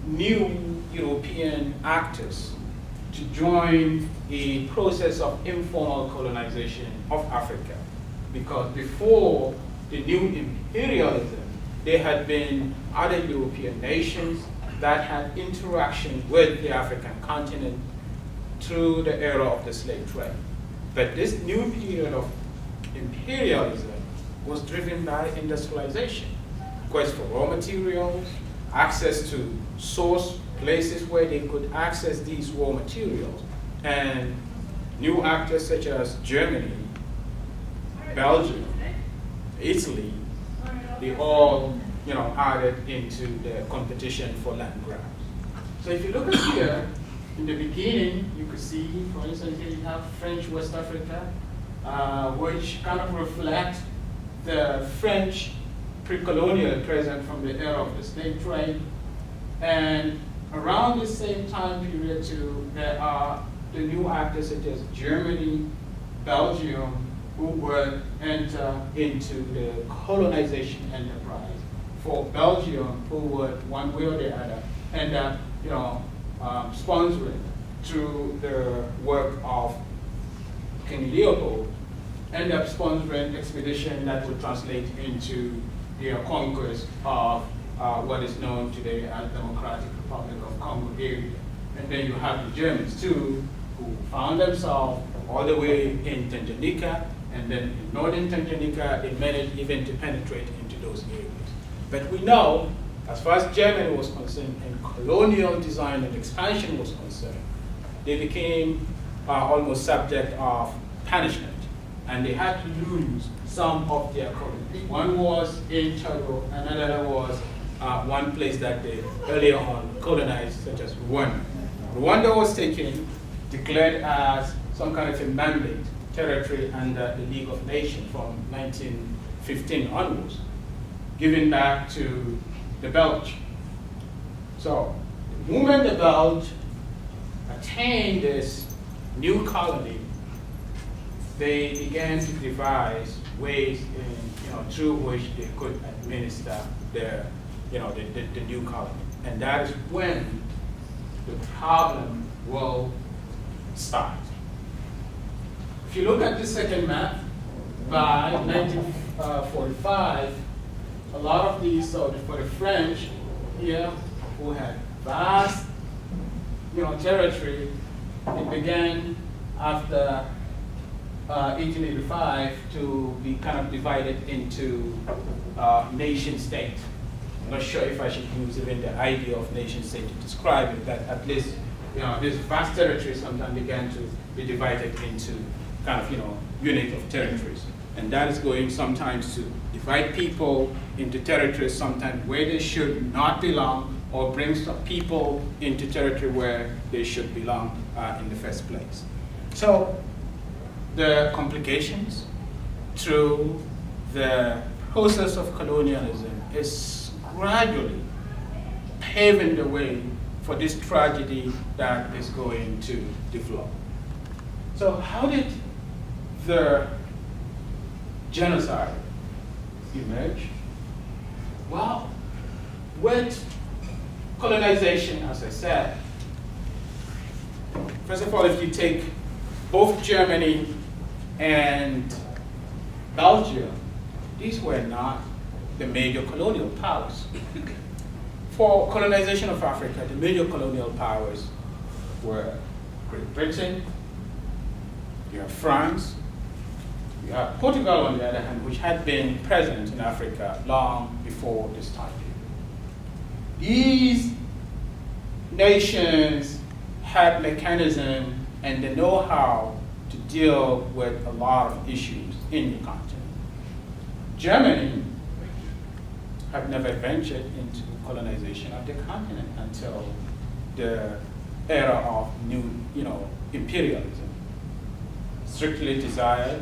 new European actors to join a process of informal colonization of Africa. Because before the new imperialism, there had been other European nations that had interaction with the African continent through the era of the slave trade. But this new period of imperialism was driven by industrialization, quest for raw materials, access to source places where they could access these raw materials. And new actors such as Germany, Belgium, Italy, they all added into the competition for land grabs. So if you look at here, in the beginning, you could see, for instance, here you have French West Africa, which kind of reflect the French pre-colonial present from the era of the slave trade. And around the same time period too, there are the new actors such as Germany, Belgium, who would enter into the colonization enterprise. For Belgium, who would, one way or the other, end up sponsoring through the work of King Leopold, end up sponsoring expedition that would translate into the conquest of what is known today as Democratic Republic of Congo area. And then you have the Germans too, who found themselves all the way in Tanganyika, and then in northern Tanganyika, they managed even to penetrate into those areas. But we know, as far as Germany was concerned, and colonial design and expansion was concerned, they became almost subject of punishment, and they had to lose some of their colonies. One was in Togo, and another was one place that they earlier on colonized, such as Rwanda. Rwanda was taken, declared as some kind of a mandate territory under the League of Nations from 1915 onwards, given back to the Belgians. So the moment the Belgians attained this new colony, they began to devise ways through which they could administer the new colony. And that is when the problem will start. If you look at the second map, by 1945, a lot of these, so for the French here, who had vast territory, it began after 1885 to be kind of divided into nation state. I'm not sure if I should use even the idea of nation state to describe it, but at least this vast territory sometimes began to be divided into kind of unit of territories. And that is going sometimes to divide people into territories sometimes where they should not belong, or bring some people into territory where they should belong in the first place. So the complications through the process of colonialism is gradually paving the way for this tragedy that is going to develop. So how did the genocide emerge? Well, with colonization, as I said, first of all, if you take both Germany and Belgium, these were not the major colonial powers. For colonization of Africa, the major colonial powers were Great Britain, you have France, you have Portugal on the other hand, which had been present in Africa long before this time period. These nations had mechanism and the know-how to deal with a lot of issues in the continent. Germany had never ventured into colonization of the continent until the era of new, imperialism. Strictly desired,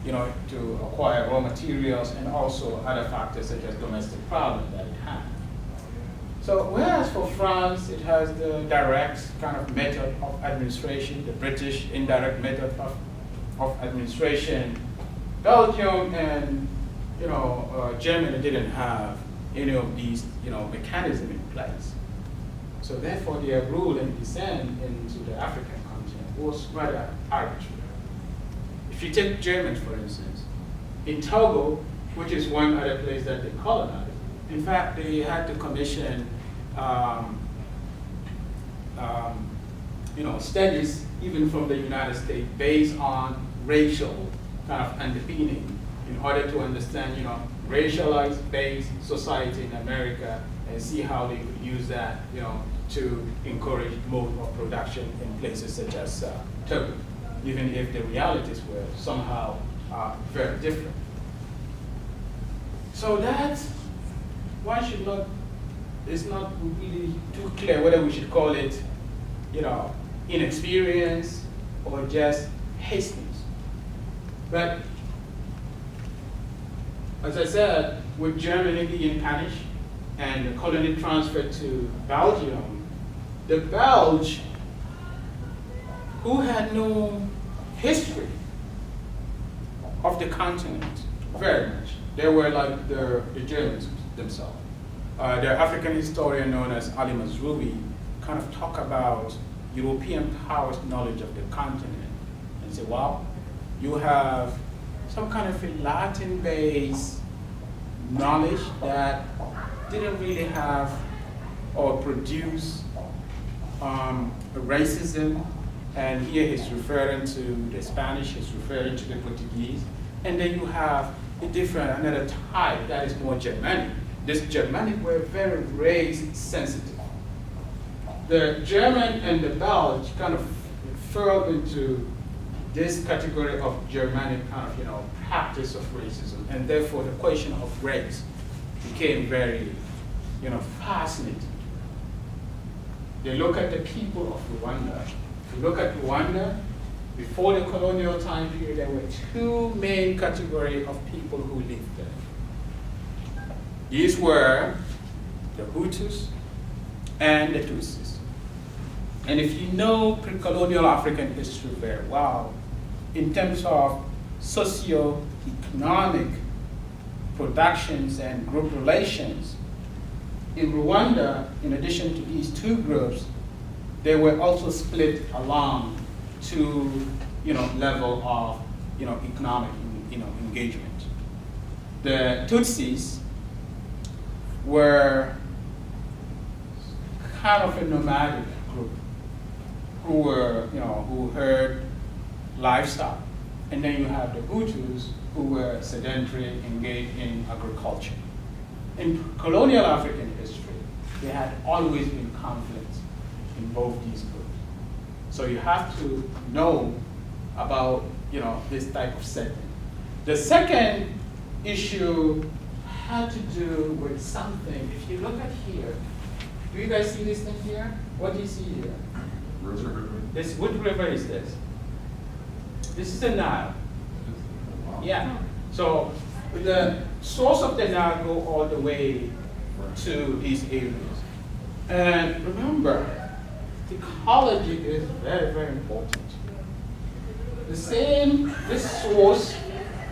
to acquire raw materials and also other factors such as domestic problems that it had. So whereas for France, it has the direct kind of method of administration, the British indirect method of administration, Belgium and Germany didn't have any of these mechanism in place. So therefore, their rule and descent into the African continent was rather arbitrary. If you take Germans, for instance, in Togo, which is one other place that they colonized, in fact, they had to commission studies even from the United States based on racial kind of underpinning in order to understand, racialized based society in America and see how they could use that, to encourage mode of production in places such as Togo, even if the realities were somehow very different. So that one should not, it's not really too clear whether we should call it, inexperience or just hastiness. But as I said, with Germany being punished and the colony transferred to Belgium, the Belge, who had no history of the continent very much, they were like the Germans themselves. The African historian known as Ali Mazroubi kind of talk about European powers' knowledge of the continent and say, well, you have some kind of a Latin-based knowledge that didn't really have or produce racism, and here he's referring to the Spanish, he's referring to the Portuguese, and then you have another type that is more Germanic. This Germanic were very race sensitive. The German and the Belge kind of fell into this category of Germanic kind of, practice of racism, and therefore the question of race became very, fascinating. They look at the people of Rwanda. If you look at Rwanda, before the colonial time period, there were two main categories of people who lived there. These were the Hutus and the Tutsis. And if you know pre-colonial African history very well, in terms of socio-economic productions and group relations, in Rwanda, in addition to these two groups, they were also split along to level of economic engagement. The Tutsis were kind of a nomadic group who were who herd livestock, and then you have the Hutus who were sedentary, engaged in agriculture. In colonial African history, there had always been conflicts in both these groups. So you have to know about this type of setting. The second issue had to do with something. If you look at here, do you guys see this thing here? What do you see here? River. This, what river is this? This is the Nile. Yeah. So the source of the Nile go all the way to these areas. And remember, ecology is very, very important. This source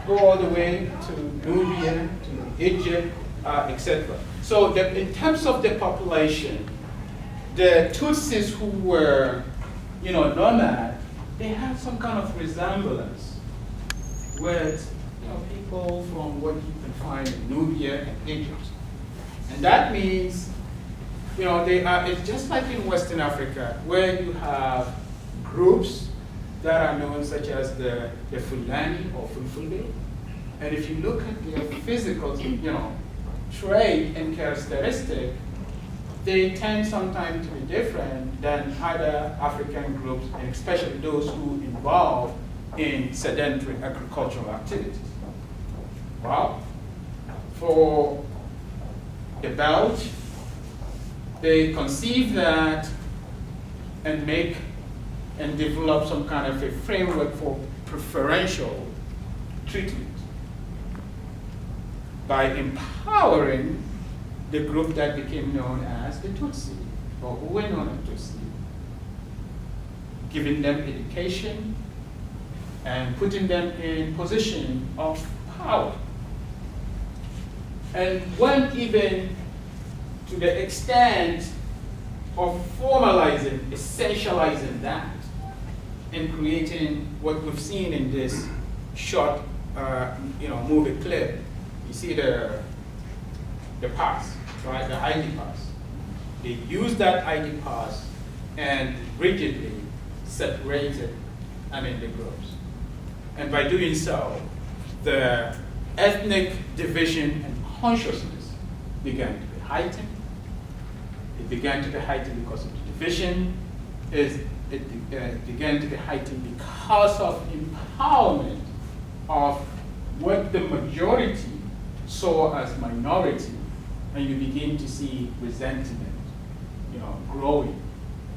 go all the way to Nubia, to Egypt, etc. So in terms of the population, the Tutsis who were, nomad, they had some kind of resemblance with, people from what you can find in Nubia and Egypt. And that means, it's just like in Western Africa, where you have groups that are known such as the Fulani or Fulfulde. And if you look at their physical, trait and characteristic, they tend sometimes to be different than other African groups, and especially those who involve in sedentary agricultural activities. Well, for the Belge, they conceive that and make and develop some kind of a framework for preferential treatment by empowering the group that became known as the Tutsi, or who were known as Tutsi, giving them education and putting them in position of power. And went even to the extent of formalizing, essentializing that, and creating what we've seen in this short, movie clip. You see the pass, right? The ID pass. They use that ID pass and rigidly separated, the groups. And by doing so, the ethnic division and consciousness began to be heightened. It began to be heightened because of the division. It began to be heightened because of empowerment of what the majority saw as minority, and you begin to see resentment, growing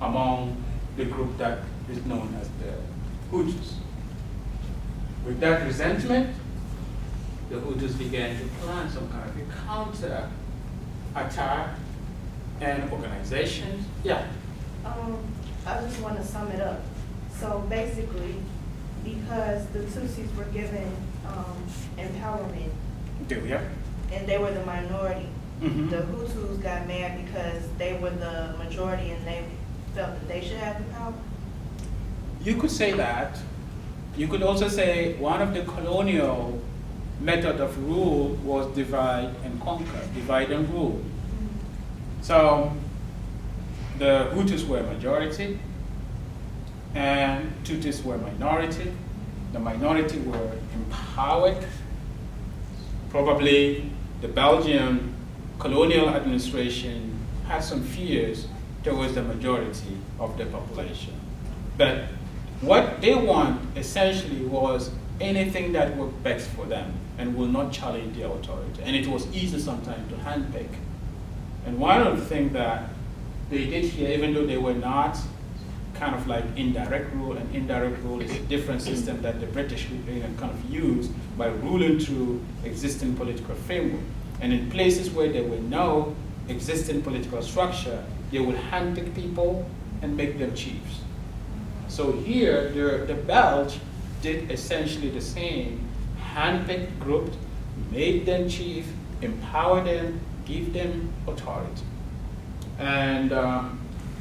among the group that is known as the Hutus. With that resentment, the Hutus began to plan some kind of a counter attack and organizations. Yeah. I just want to sum it up. So basically, because the Tutsis were given empowerment, and they were the minority, the Hutus got mad because they were the majority and they felt that they should have the power? You could say that. You could also say one of the colonial method of rule was divide and conquer, divide and rule. So the Hutus were majority and Tutsis were minority. The minority were empowered. Probably the Belgian colonial administration had some fears towards the majority of the population. But what they want essentially was anything that worked best for them and will not challenge the authority. And it was easy sometimes to handpick. And one of the things that they did here, even though they were not kind of like indirect rule, and indirect rule is a different system that the British kind of used by ruling through existing political framework. And in places where there were no existing political structure, they would handpick people and make them chiefs. So here, the Belge did essentially the same, handpicked groups, made them chief, empowered them, give them authority. And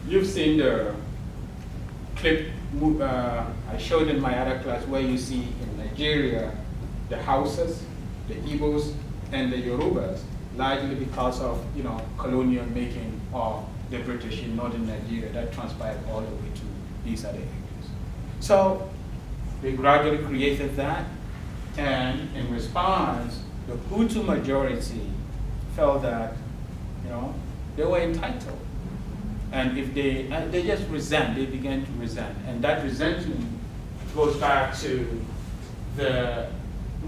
you've seen the clip I showed in my other class where you see in Nigeria, the Hausas, the Igbos, and the Yorubas, largely because of colonial making of the British in northern Nigeria that transpired all the way to these other areas. So they gradually created that, and in response, the Hutu majority felt that they were entitled. And if they just resent, they began to resent. And that resentment goes back to the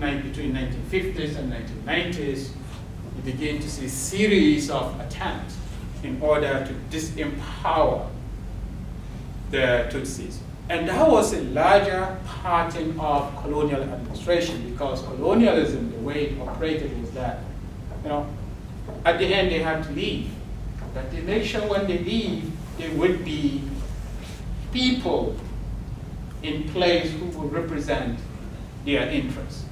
between 1950s and 1990s. You begin to see a series of attempts in order to disempower the Tutsis. And that was a larger pattern of colonial administration, because colonialism, the way it operated was that, at the end they had to leave. But they make sure when they leave, there would be people in place who would represent their interests.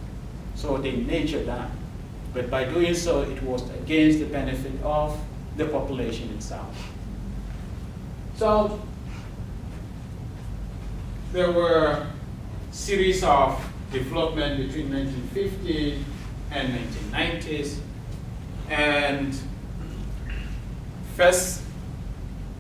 So they nurtured that. But by doing so, it was against the benefit of the population itself. So there were series of development between 1950 and 1990s. And first